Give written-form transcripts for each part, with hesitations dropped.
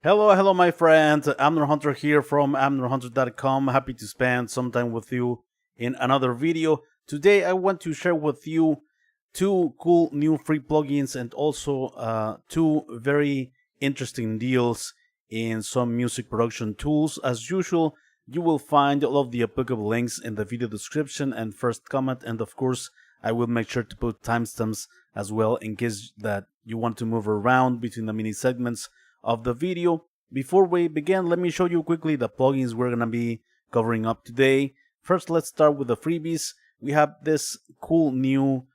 Hello, my friend. Amner Hunter here from AmnerHunter.com. Happy to spend some time with you in another video. Today, I want to share with you two cool new free plugins and also two very interesting deals in some music production tools. As usual, you will find all of the applicable links in the video description and first comment, and of course, I will make sure to put timestamps as well in case that you want to move around between the mini segments of the video. Before we begin, let me show you quickly the plugins we're going to be covering up today. First, let's start with the freebies. We have this cool new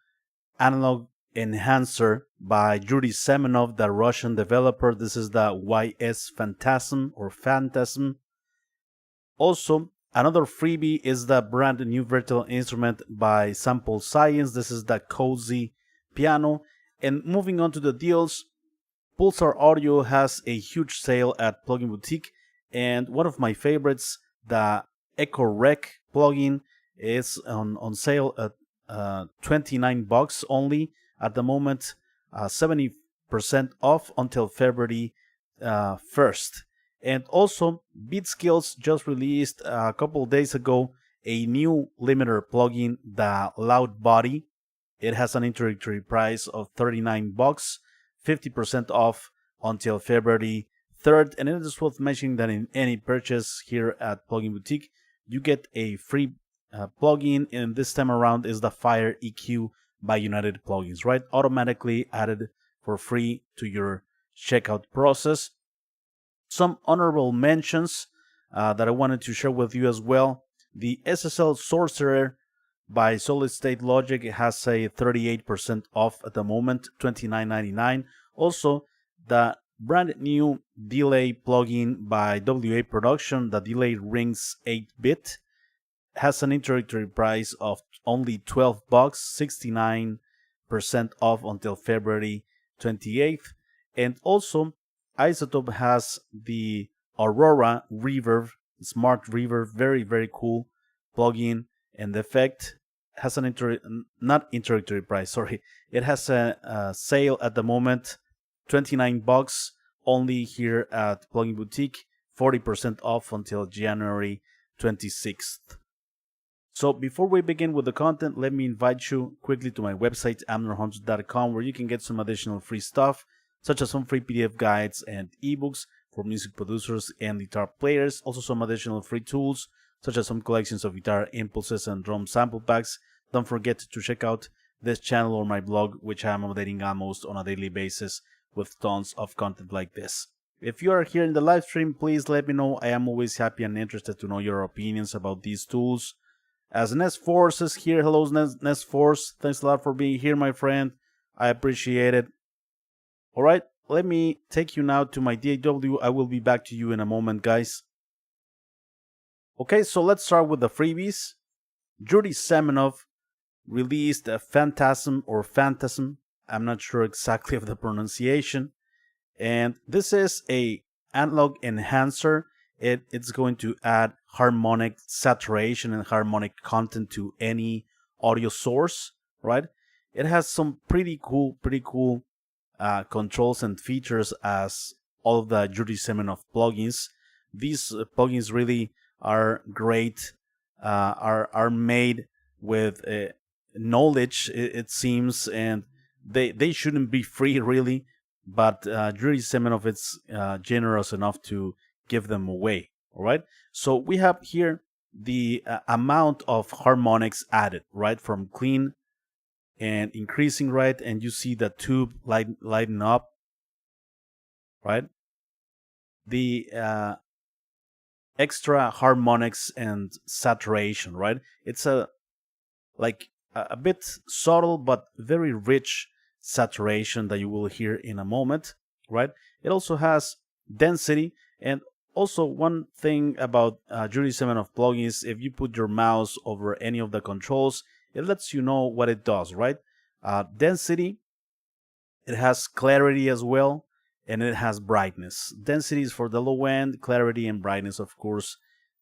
analog enhancer by Yuri Semenov, the Russian developer. This is the YS PHANTASM or PHANTASM. Also, another freebie is the brand new virtual instrument by Sample Science. This is the Cozy Piano. And moving on to the deals, Pulsar Audio has a huge sale at Plugin Boutique, and one of my favorites, the Echorec plugin, is on sale at $29 only at the moment, 70% off until February 1st. And also, Beatskillz just released a couple days ago a new limiter plugin, the LoudBody. It has an introductory price of $39. 50% off until February 3rd, and it is worth mentioning that in any purchase here at Plugin Boutique, you get a free plugin, and this time around is the Fire EQ by United Plugins, right? Automatically added for free to your checkout process. Some honorable mentions that I wanted to share with you as well. The SSL Sorcerer by Solid State Logic has a 38% off at the moment, $29.99. Also, the brand new delay plugin by WA Production, the Delay Rings 8-bit, has an introductory price of only $12, 69% off until February 28th. And also, Isotope has the Aurora Reverb, Smart Reverb, very cool plugin, and the effect has an not introductory price, sorry. It has a sale at the moment, $29 only here at Plugin Boutique, 40% off until January 26th. So before we begin with the content, let me invite you quickly to my website, amnerhunter.com, where you can get some additional free stuff, such as some free PDF guides and ebooks for music producers and guitar players. Also some additional free tools, such as some collections of guitar impulses and drum sample packs. Don't forget to check out this channel or my blog, which I'm updating almost on a daily basis with tons of content like this. If you are here in the live stream, please let me know. I am always happy and interested to know your opinions about these tools. As Ness Force is here, hello Ness Force, thanks a lot for being here, my friend. I appreciate it. Alright, let me take you now to my DAW. I will be back to you in a moment, guys. Okay, so let's start with the freebies. Yuri Semenov released a PHANTASM or PHANTASM. I'm not sure exactly of the pronunciation. And this is a analog enhancer. It's going to add harmonic saturation and harmonic content to any audio source, right? It has some pretty cool controls and features as all of the Yuri Semenov plugins. These plugins really are great, are made with knowledge, it seems, and they shouldn't be free really, but Yuri Semenov is generous enough to give them away. All right, so we have here the amount of harmonics added, right, from clean and increasing, right, and you see the tube lighten up, right? The extra harmonics and saturation, right? It's a bit subtle but very rich saturation that you will hear in a moment, right? It also has density, and also one thing about Yuri Semenov plugins, if you put your mouse over any of the controls, it lets you know what it does, right? Density, it has clarity as well, and it has brightness. Density is for the low end, clarity and brightness, of course,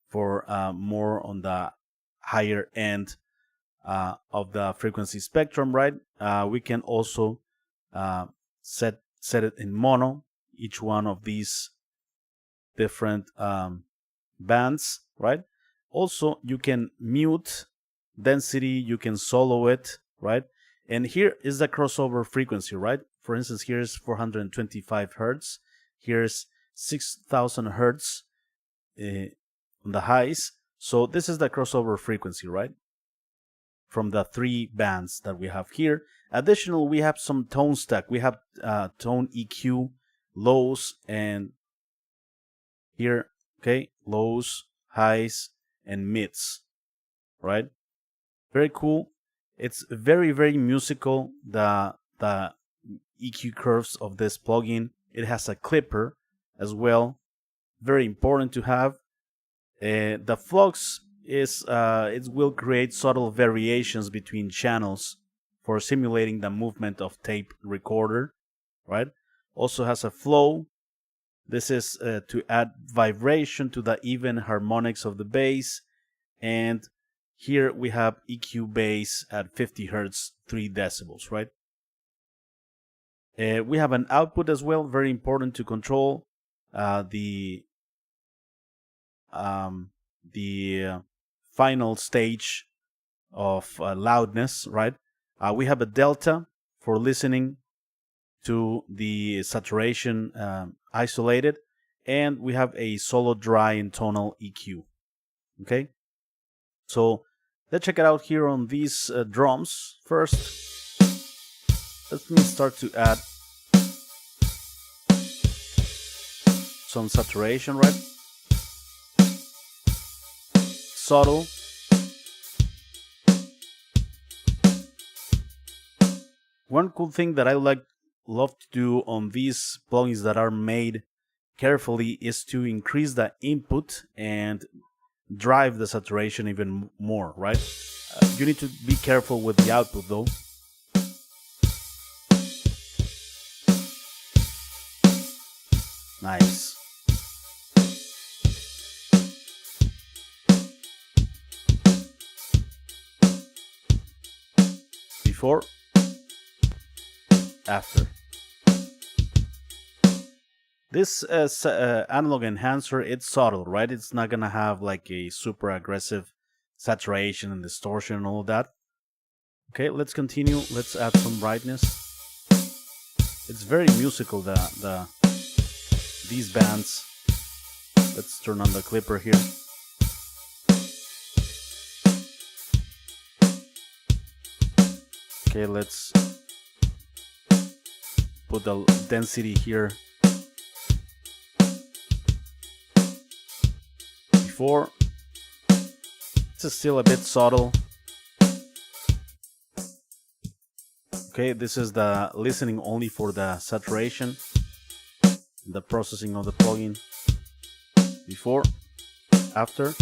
for more on the higher end of the frequency spectrum, right? We can also set it in mono, each one of these different bands, right? Also, you can mute density, you can solo it, right? And here is the crossover frequency, right? For instance, here's 425 hertz, here's 6000 hertz on the highs. So this is the crossover frequency, right? From the 3 bands that we have here. Additionally, we have some tone stack. We have tone EQ, lows, and here, okay, lows, highs, and mids, right? Very cool. It's very, very musical, the EQ curves of this plugin. It has a clipper as well, very important to have. The flux is it will create subtle variations between channels for simulating the movement of tape recorder, right? Also has a flow. This is to add vibration to the even harmonics of the bass. And here we have EQ bass at 50 hertz, 3 decibels, right? We have an output as well, very important to control the final stage of loudness, right? We have a delta for listening to the saturation isolated, and we have a solo dry and tonal EQ. Okay, so let's check it out here on these drums. First, let me start to add some saturation, right? Subtle. One cool thing that I love to do on these plugins that are made carefully is to increase the input and drive the saturation even more, right? You need to be careful with the output though. Nice. Before, after. This analog enhancer, it's subtle, right? It's not gonna have like a super aggressive saturation and distortion and all that. Okay, let's continue. Let's add some brightness. It's very musical, these bands. Let's turn on the clipper here. Okay, let's put the density here. Before, it's still a bit subtle. Okay, this is the listening only for the saturation, the processing of the plugin. Before, after.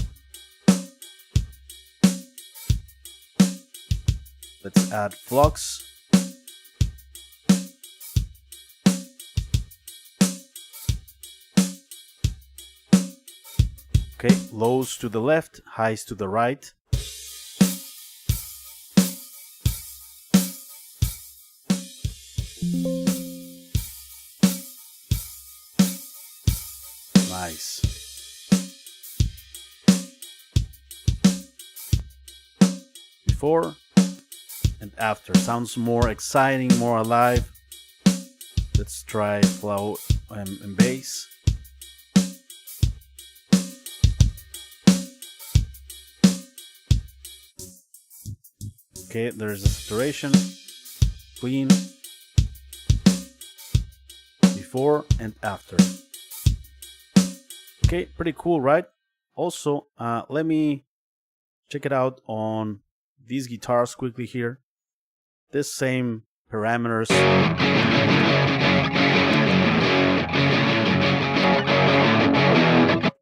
Let's add flux. Okay, lows to the left, highs to the right. Nice. Before and after. Sounds more exciting, more alive. Let's try flow and bass. Okay, there's a saturation, clean, before and after. Okay, pretty cool, right? Also, let me check it out on these guitars quickly here. This same parameters.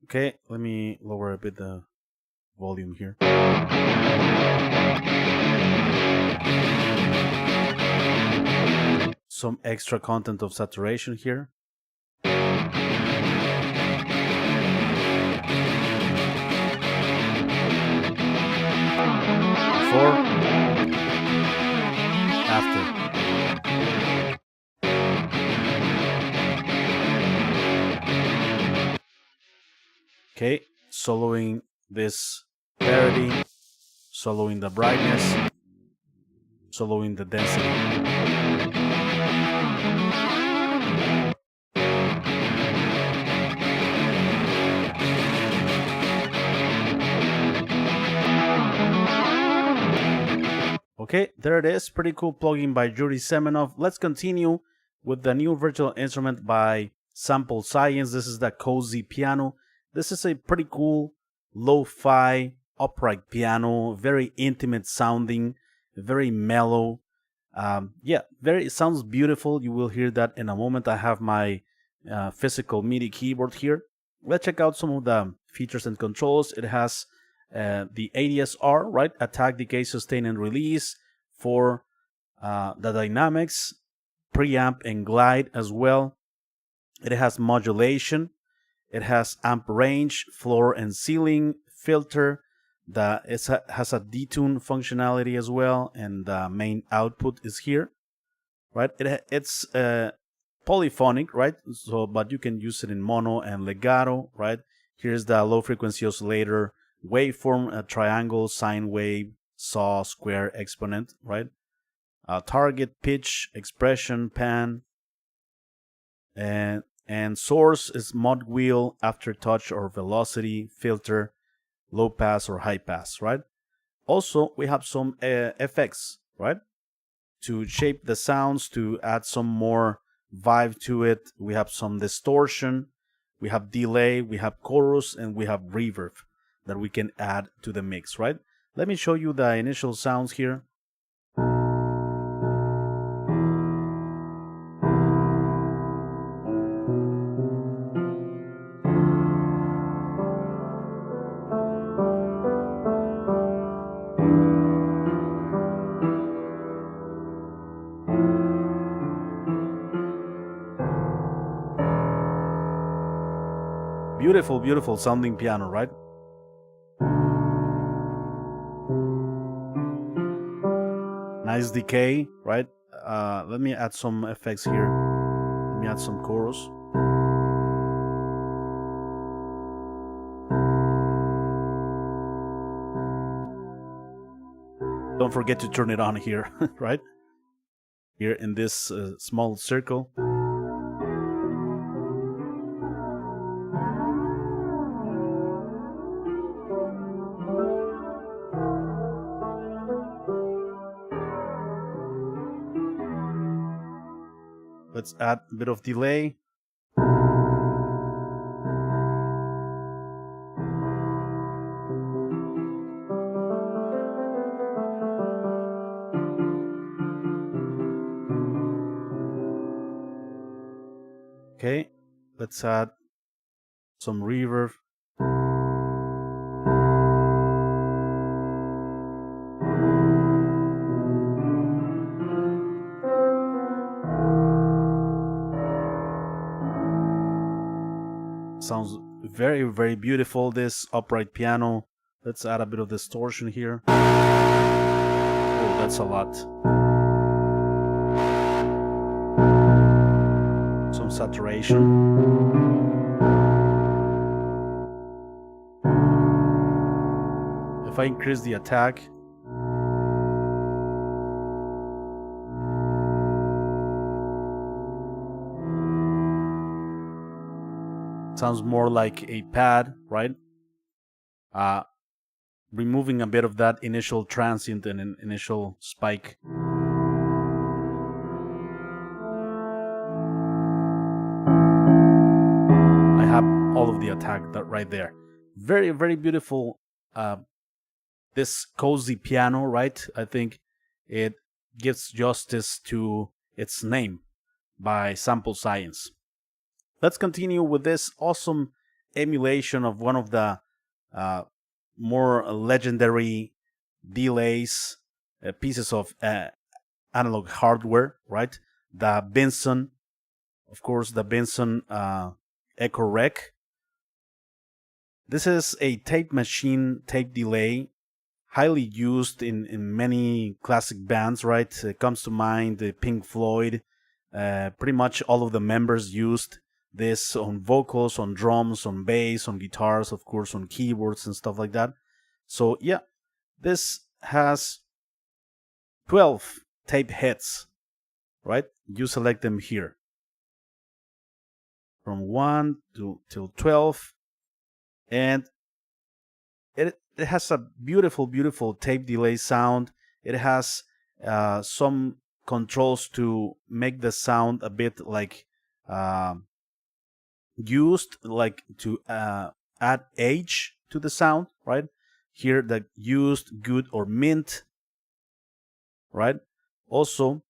Okay, let me lower a bit the volume here. Some extra content of saturation here. Before, after. Okay, soloing this parity, soloing the brightness, soloing the density. Okay, there it is. Pretty cool plugin by Yuri Semenov. Let's continue with the new virtual instrument by Sample Science. This is the Cozy Piano. This is a pretty cool lo-fi upright piano, very intimate sounding, very mellow. It sounds beautiful. You will hear that in a moment. I have my physical MIDI keyboard here. Let's check out some of the features and controls. It has the ADSR, right? Attack, decay, sustain, and release for the dynamics, preamp, and glide as well. It has modulation. It has amp range, floor and ceiling, filter. It has a detune functionality as well, and the main output is here, right? It's polyphonic, right? So, but you can use it in mono and legato, right? Here's the low frequency oscillator waveform, triangle, sine wave, saw, square, exponent, right? Target, pitch, expression, pan, and source is mod wheel, aftertouch or velocity, filter, low pass or high pass, right? Also, we have some effects, right? To shape the sounds, to add some more vibe to it. We have some distortion, we have delay, we have chorus, and we have reverb that we can add to the mix, right? Let me show you the initial sounds here. Beautiful, beautiful sounding piano, right? Nice decay, right? Let me add some effects here. Let me add some chorus. Don't forget to turn it on here, right? Here in this small circle. Let's add a bit of delay. Okay, let's add some reverb. Sounds very, very beautiful, this upright piano. Let's add a bit of distortion here. Oh, that's a lot. Some saturation. If I increase the attack, sounds more like a pad, right? Removing a bit of that initial transient and initial spike. I have all of the attack right there. Very, very beautiful. This cozy piano, right? I think it gives justice to its name by Sample Science. Let's continue with this awesome emulation of one of the more legendary delays, pieces of analog hardware, right? The Benson, of course, the Benson Echorec. This is a tape machine tape delay, highly used in many classic bands, right? It comes to mind Pink Floyd. Pretty much all of the members used this on vocals, on drums, on bass, on guitars, of course, on keyboards and stuff like that. So yeah, this has 12 tape heads, right? You select them here from 1 till 12, and it has a beautiful tape delay sound. It has some controls to make the sound a bit like used, like to add age to the sound, right? Here, the used, good, or mint, right? Also,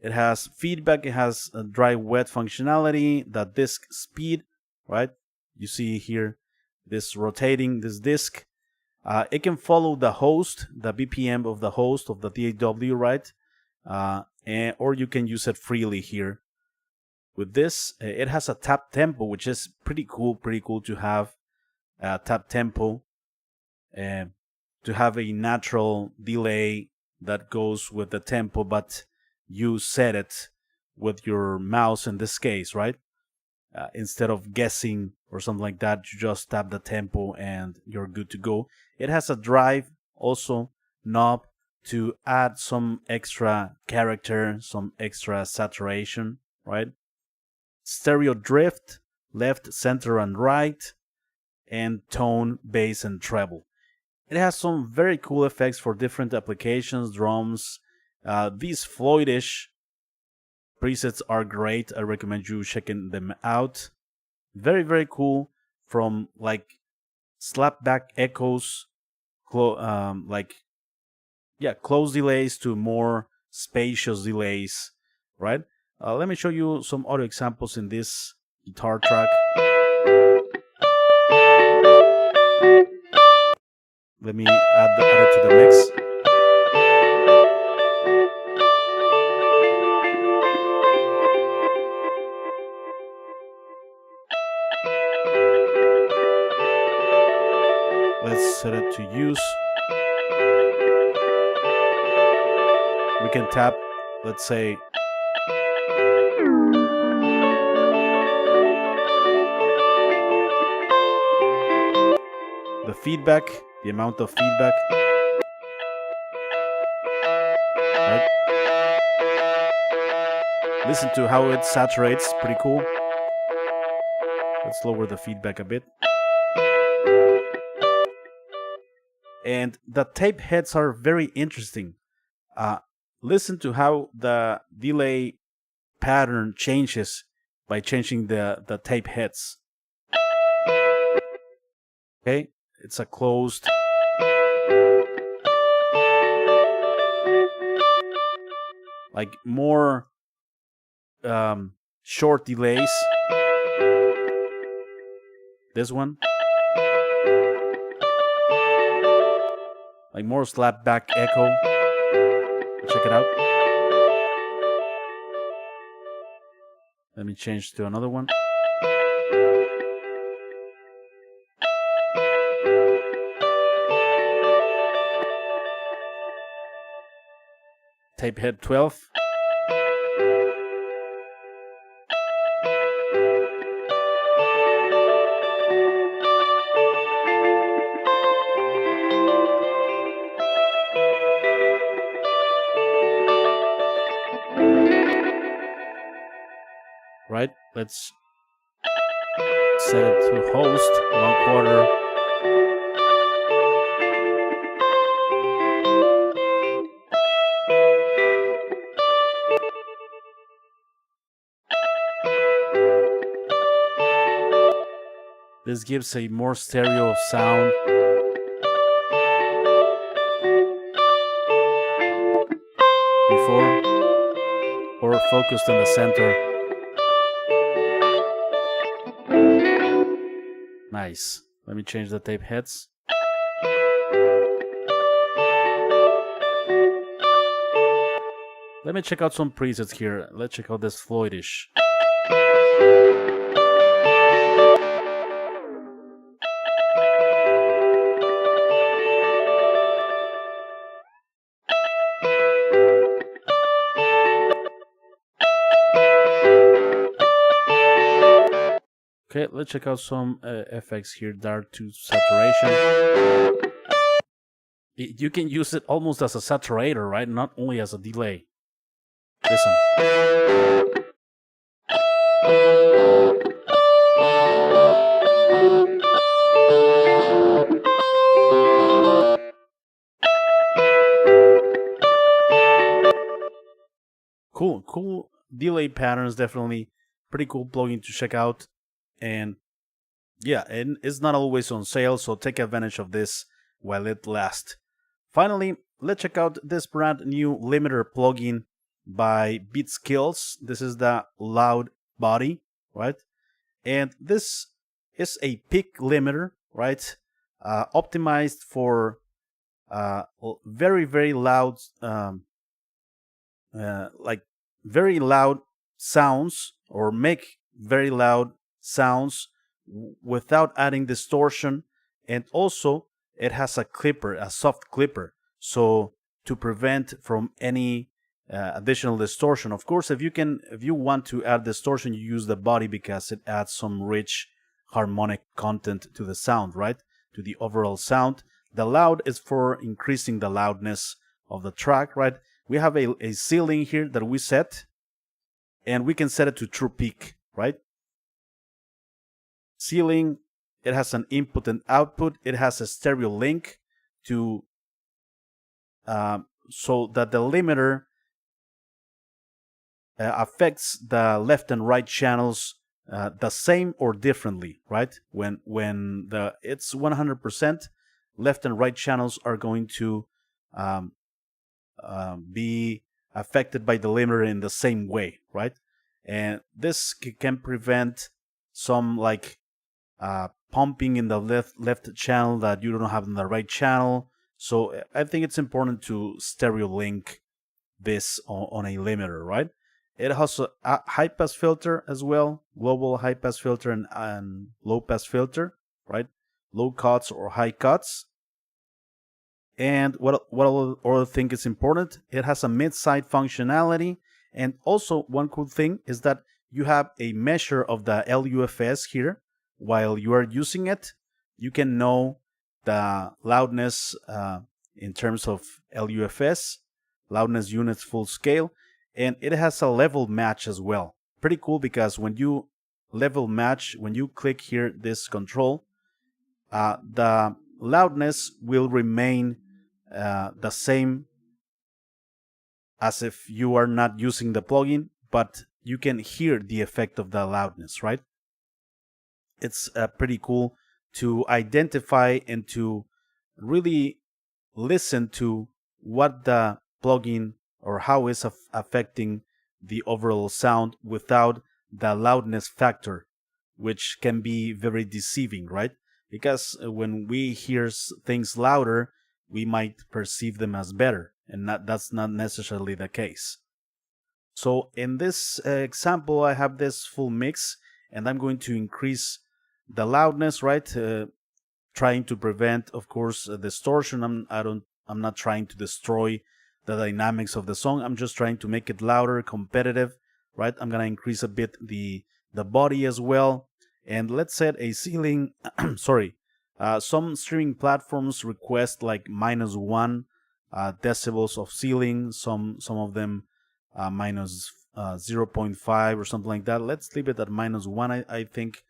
it has feedback, it has a dry wet functionality, the disk speed, right? You see here this rotating this disk. It can follow the host, the BPM of the host of the DAW, right? Or you can use it freely here. With this, it has a tap tempo, which is pretty cool to have a tap tempo, to have a natural delay that goes with the tempo, but you set it with your mouse in this case, right? Instead of guessing or something like that, you just tap the tempo and you're good to go. It has a drive also knob to add some extra character, some extra saturation, right? Stereo drift, left, center, and right, and tone, bass, and treble. It has some very cool effects for different applications, drums. These Floydish presets are great. I recommend you checking them out. Very cool, from like slapback echoes, close delays to more spacious delays, right? Let me show you some audio examples in this guitar track. Let me add it to the mix. Let's set it to use. We can tap, let's say, the feedback, the amount of feedback. Right? Listen to how it saturates, pretty cool. Let's lower the feedback a bit. And the tape heads are very interesting. Listen to how the delay pattern changes by changing the tape heads. Okay, it's a closed. Like more short delays. This one. Like more slapback echo. Check it out. Let me change to another one. Tape head 12. Right, let's set it to host, 1/4. This gives a more stereo sound. Before, or focused in the center. Nice. Let me change the tape heads. Let me check out some presets here. Let's check out this Floydish. let's check out some effects here. Dark to saturation. You can use it almost as a saturator, right? Not only as a delay. Listen. Cool delay patterns, definitely pretty cool plugin to check out. And yeah, and it's not always on sale, so take advantage of this while it lasts. Finally, let's check out this brand new limiter plugin by Beatskillz. This is the LoudBody, right? And this is a peak limiter, right? Optimized for very loud, like very loud sounds, or make very loud sounds without adding distortion. And also it has a clipper, a soft clipper, so to prevent from any additional distortion. Of course, if you want to add distortion, you use the body because it adds some rich harmonic content to the sound, right? To the overall sound. The loud is for increasing the loudness of the track, right? We have a ceiling here that we set, and we can set it to true peak, right? Ceiling, it has an input and output. It has a stereo link to so that the limiter affects the left and right channels the same or differently, right? When it's 100%, left and right channels are going to be affected by the limiter in the same way, right? And this can prevent some like pumping in the left channel that you don't have in the right channel. So I think it's important to stereo link this on a limiter, right? It has a high pass filter as well, global high pass filter and low pass filter, right? Low cuts or high cuts. And what other thing is important? It has a mid-side functionality, and also one cool thing is that you have a measure of the LUFS here. While you are using it, you can know the loudness in terms of LUFS, loudness units full scale, and it has a level match as well. Pretty cool, because when you level match, when you click here this control, the loudness will remain the same as if you are not using the plugin, but you can hear the effect of the loudness, right? It's pretty cool to identify and to really listen to what the plugin or how it's affecting the overall sound without the loudness factor, which can be very deceiving, right? Because when we hear things louder, we might perceive them as better, and that's not necessarily the case. So in this example, I have this full mix, and I'm going to increase the loudness, right? Trying to prevent, of course, distortion. I'm not trying to destroy the dynamics of the song. I'm just trying to make it louder, competitive, right? I'm gonna increase a bit the body as well, and let's set a ceiling. Sorry, some streaming platforms request like -1 decibels of ceiling. Some of them minus 0.5 or something like that. Let's leave it at -1. I think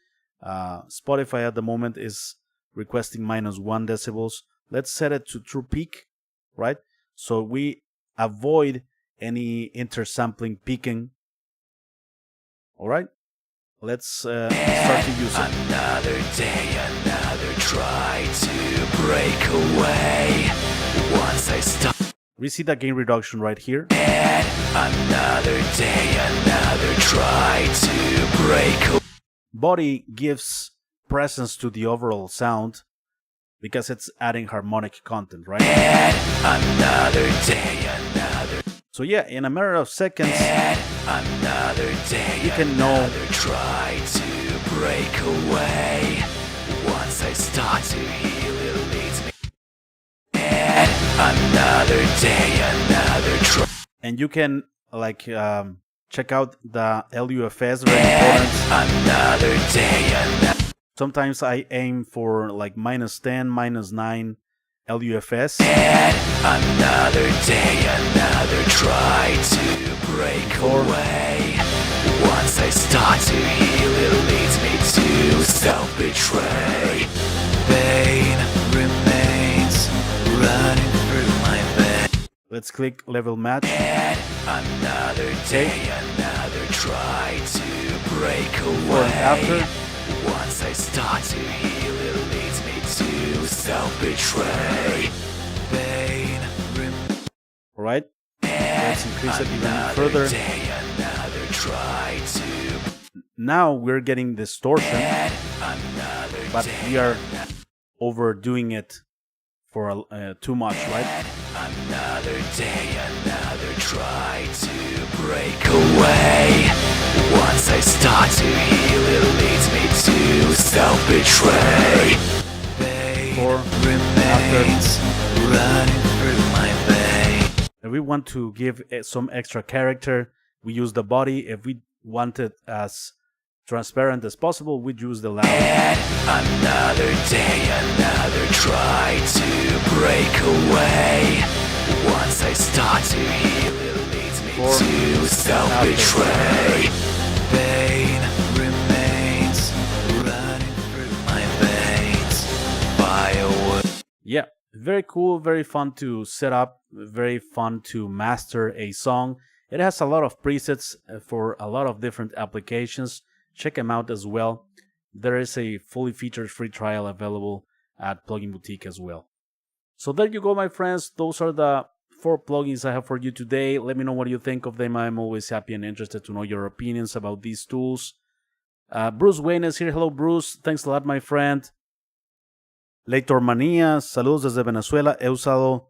Spotify at the moment is requesting -1 decibels. Let's set it to true peak, right? So we avoid any intersampling peaking. All right, let's start to use it. Another day, another try to break away. Once I stop, we see the gain reduction right here. Another day, another try to break away. Body gives presence to the overall sound because it's adding harmonic content, right? Another day, another. So yeah, in a matter of seconds, another day, you can know. Try to break away. Once I start to heal, it leads me. Another day, another try. And you can like check out the LUFS, very important. Another day, another. Sometimes I aim for like -10, -9 LUFS. And another day, another try to break away. Once I start to heal, it leads me to self-betray. Pain remains running through my veins. Let's click level match. And another day, another try to break away. After. Once I start to heal, it leads me to self-betray. Pain remains. Alright, let's increase it even further. Day, another try to. Now we're getting distortion, but we are overdoing it for too much, right? Another day, another try to break away. Once I start to heal, it leads me to self-betray. Or Remains running through my veins. if we want to give some extra character, we use the body. If we want it as transparent as possible, we use the loud. Another day, another try to break away. Once I start to heal, it leads me to self-betray. Pain remains running through my veins. Fireworks. Yeah, very cool, very fun to set up, very fun to master a song. It has a lot of presets for a lot of different applications. Check them out as well. There is a fully featured free trial available at Plugin Boutique as well. So there you go, my friends. Those are the 4 plugins I have for you today. Let me know what you think of them. I'm always happy and interested to know your opinions about these tools. Bruce Wayne is here. Hello, Bruce. Thanks a lot, my friend. Lector Manía, saludos desde Venezuela. He usado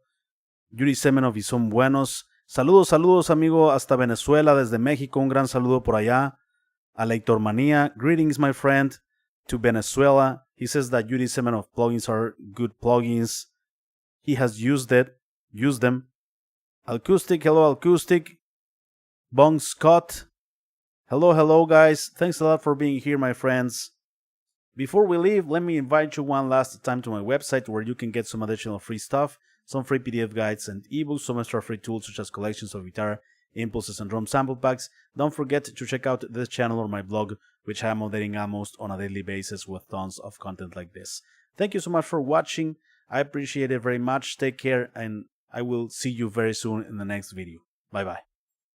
Yuri Semenov y son buenos. Saludos, amigo, hasta Venezuela, desde México. Un gran saludo por allá. A Lector Manía, greetings, my friend, to Venezuela. He says that Yuri Semenov plugins are good plugins. He has used them. Acoustic, hello, Acoustic. Bong Scott, hello, guys. Thanks a lot for being here, my friends. Before we leave, let me invite you one last time to my website where you can get some additional free stuff, some free PDF guides and ebooks, some extra free tools such as collections of guitar, impulses, and drum sample packs. Don't forget to check out this channel or my blog, which I'm updating almost on a daily basis with tons of content like this. Thank you so much for watching. I appreciate it very much. Take care, and I will see you very soon in the next video. Bye bye.